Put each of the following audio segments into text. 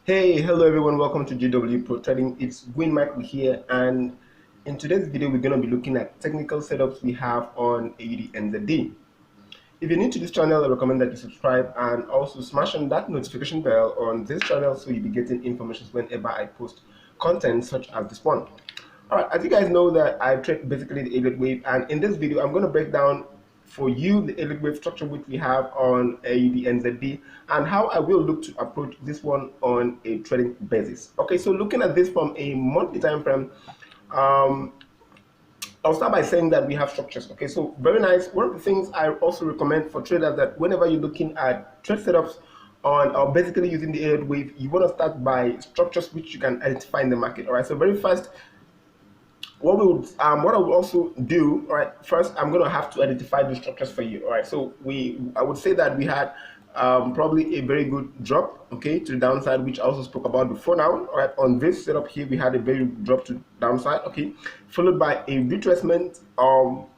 Hey, hello everyone, welcome to GwPro Trading. It's Michael here, and in today's video we're going to be looking at technical setups we have on AUDNZD. If you're new to this channel, I recommend that you subscribe and also smash on that notification bell on this channel so you'll be getting information whenever I post content such as this one. Alright, as you guys know that I trade basically the Elliott wave, and in this video I'm going to break down for you the Elliott wave structure which we have on AUDNZD and how I will look to approach this one on a trading basis. Okay, so looking at this from a monthly time frame, I'll start by saying that we have structures. Okay, so very nice. One of the things I also recommend for traders that whenever you're looking at trade setups on or basically using the Elliott wave, you want to start by structures which you can identify in the market. All right, so very first, what I will also do, all right, first I'm going to have to identify the structures for you. All right, so I would say that we had probably a very good drop, okay, to the downside, which I also spoke about before now. All right, on this setup here we had a very good drop to downside, okay, followed by a retracement.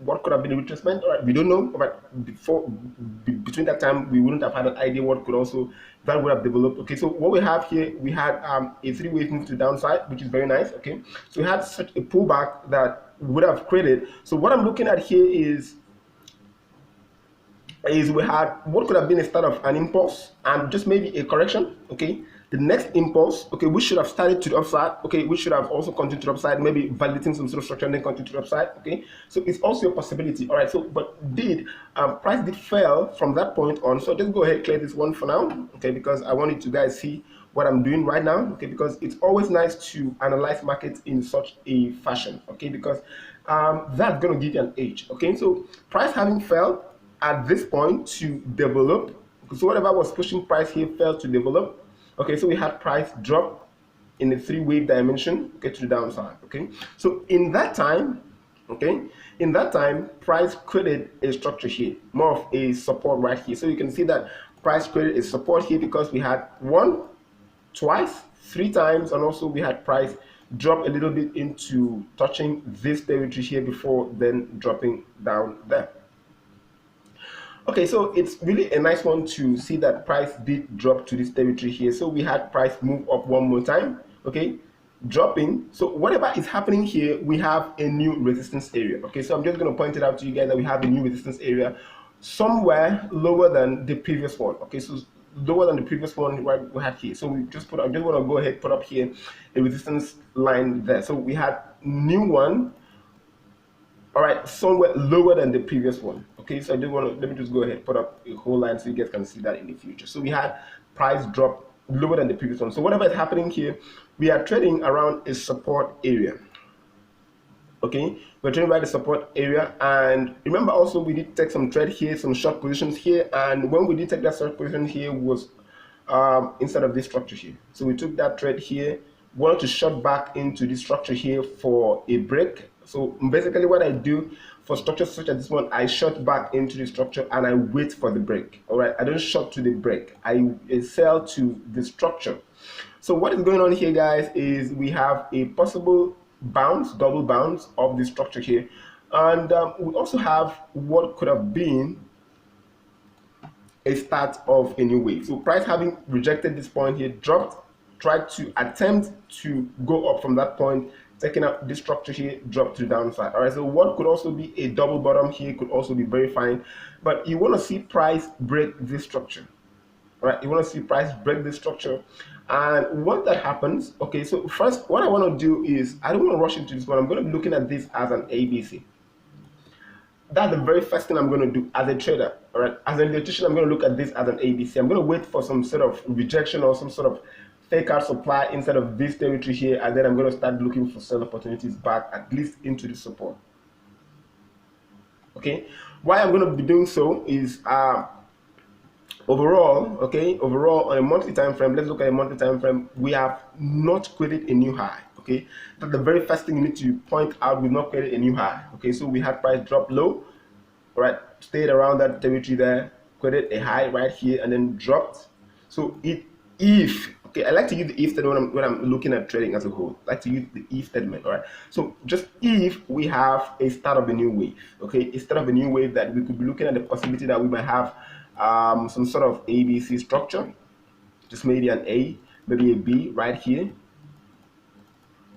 What could have been a retracement? All right, we don't know, but between that time we wouldn't have had an idea what could also that would have developed. Okay, so what we have here, we had a three-way move to the downside, which is very nice. Okay, so we had such a pullback that would have created. So what I'm looking at here is we had what could have been a start of an impulse and just maybe a correction. Okay, the next impulse, okay, we should have started to the upside. Okay, we should have also continued to the upside, maybe validating some sort of structure and then continue to the upside. Okay, so it's also a possibility. All right, so but price did fell from that point on. So just go ahead, clear this one for now. Okay, because I wanted to guys see what I'm doing right now. Okay, because it's always nice to analyze markets in such a fashion. Okay, because that's gonna give you an edge. Okay, so price having fell at this point to develop, so whatever was pushing price here failed to develop. Okay, so we had price drop in the three-wave dimension, okay, to the downside. Okay, so in that time, okay, in that time price created a structure here, more of a support right here. So you can see that price created a support here because we had one, twice, three times, and also we had price drop a little bit into touching this territory here before then dropping down there. Okay, so it's really a nice one to see that price did drop to this territory here. So we had price move up one more time, okay, dropping. So whatever is happening here, we have a new resistance area. Okay, so I'm just going to point it out to you guys that we have a new resistance area somewhere lower than the previous one. Okay, so lower than the previous one right we had here. So we just I just want to go ahead put up here a resistance line there. So we had new one, all right, somewhere lower than the previous one. Okay, so I just want to let me just go ahead put up a whole line so you guys can see that in the future. So we had price drop lower than the previous one. So whatever is happening here, we are trading around a support area. Okay, we're trading by the support area, and remember also we did take some trade here, some short positions here, and when we did take that short position here was inside of this structure here. So we took that trade here, wanted to short back into this structure here for a break. So basically what I do for structures such as this one, I short back into the structure and I wait for the break. All right, I don't short to the break, I sell to the structure. So what is going on here, guys, is we have a possible bounce, double bounce of the structure here, and we also have what could have been a start of a new wave. So price having rejected this point here, dropped, tried to attempt to go up from that point, taking out this structure here, drop to the downside. All right, so what could also be a double bottom here could also be very fine, but you want to see price break this structure. All right, you want to see price break this structure, and once that happens, okay, so first what I want to do is I don't want to rush into this one. I'm going to be looking at this as an ABC. That's the very first thing I'm going to do as a trader. All right, as an electrician, I'm going to look at this as an ABC. I'm going to wait for some sort of rejection or some sort of fake out supply inside of this territory here, and then I'm going to start looking for sell opportunities back at least into the support. Okay, why I'm going to be doing so is overall, okay, overall on a monthly time frame, let's look at a monthly time frame, we have not created a new high. Okay, that's the very first thing you need to point out. We've not created a new high. Okay, so we had price drop low, all right, stayed around that territory there, created a high right here, and then dropped. So if okay, I like to use the if statement when I'm looking at trading as a whole. I like to use the if statement. All right, so just if we have a start of a new wave, okay, a start of a new wave, that we could be looking at the possibility that we might have some sort of ABC structure, just maybe an A, maybe a B right here.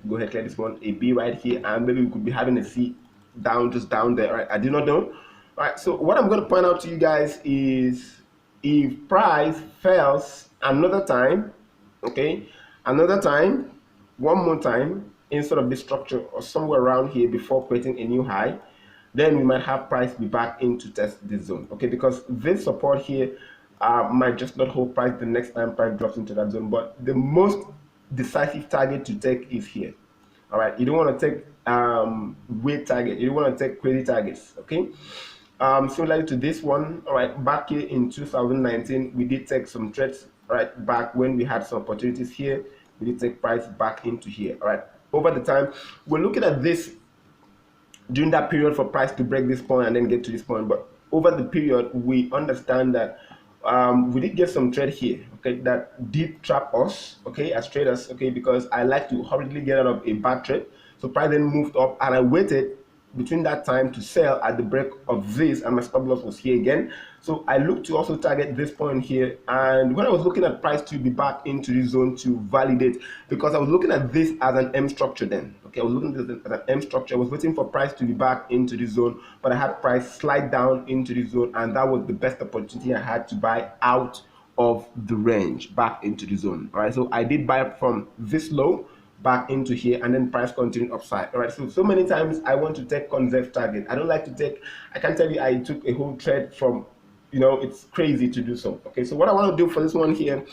Go ahead, clear this one, a B right here, and maybe we could be having a C down, just down there, right? I do not know. All right, so what I'm going to point out to you guys is if price fails another time, okay, another time, one more time, instead of this structure or somewhere around here before creating a new high, then we might have price be back in to test this zone, okay, because this support here might just not hold price the next time price drops into that zone. But the most decisive target to take is here. All right, you don't want to take weight target, you don't want to take credit targets, okay. Similarly to this one, all right, back here in 2019 we did take some trades, right, back when we had some opportunities here. We did take price back into here. All right, over the time we're looking at this during that period for price to break this point and then get to this point. But over the period, we understand that we did get some trade here, okay, that did trap us, okay, as traders, okay, because I like to hurriedly get out of a bad trade. So price then moved up and I waited between that time to sell at the break of this, and my stop loss was here again. So I looked to also target this point here, and when I was looking at price to be back into this zone to validate, because I was looking at this as an M structure then, okay, I was looking at this as an M structure. I was waiting for price to be back into this zone, but I had price slide down into this zone, and that was the best opportunity I had to buy out of the range back into the zone. All right, so I did buy from this low back into here, and then price continued upside. All right, so many times I want to take conserve target. I don't like to take, I can tell you I took a whole trade from, you know, it's crazy to do so. Okay, so what I want to do for this one here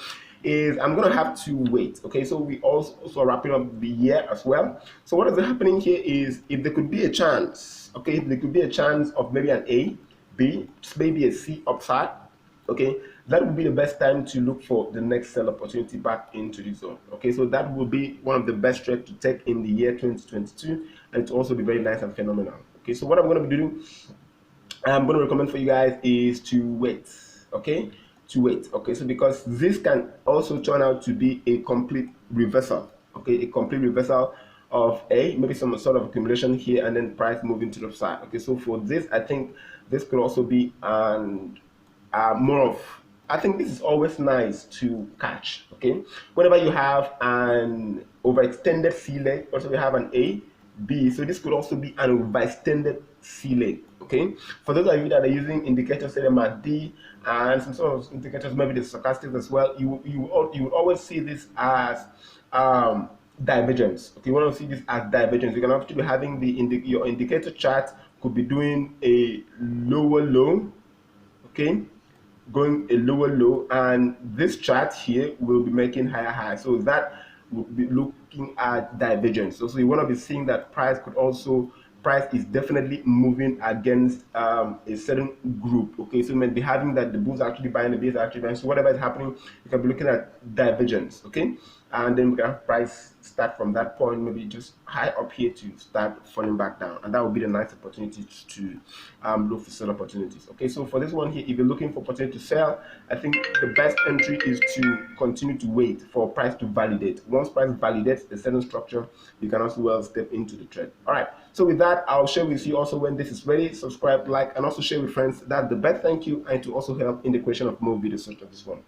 is I'm gonna have to wait. Okay, so we also are wrapping up the year as well. So what is happening here is, if there could be a chance, okay, if there could be a chance of maybe an A, B, just maybe a C upside, okay, that would be the best time to look for the next sell opportunity back into the zone. Okay, so that will be one of the best trades to take in the year 2022, and to also be very nice and phenomenal. Okay, so what I'm going to be doing, I'm going to recommend for you guys is to wait. Okay, to wait. Okay, so because this can also turn out to be a complete reversal. Okay, a complete reversal of maybe some sort of accumulation here, and then price moving to the upside. Okay, so for this, I think this could also be an more of, I think this is always nice to catch. Okay, whenever you have an overextended C leg, also you have an A, B, so this could also be an overextended C leg. Okay, for those of you that are using indicators, say them at D, and some sort of indicators, maybe the stochastics as well, you would always see this as divergence. Okay, you want to see this as divergence. You can actually be having your indicator chart could be doing a lower low, okay, going a lower low, and this chart here will be making higher high. So that will be looking at divergence. So you want to be seeing that price is definitely moving against a certain group. Okay, so you might be having that the bulls are actually buying, the bears are actually buying. So whatever is happening, you can be looking at divergence. Okay, and then we can have price start from that point, maybe just high up here to start falling back down, and that would be the nice opportunity to look for sell opportunities. Okay, so for this one here, if you're looking for opportunity to sell, I think the best entry is to continue to wait for price to validate. Once price validates the certain structure, you can also well step into the trade. All right, so with that, I'll share with you also when this is ready. Subscribe, like, and also share with friends. That's the best thank you, and to also help in the creation of more videos such as this one.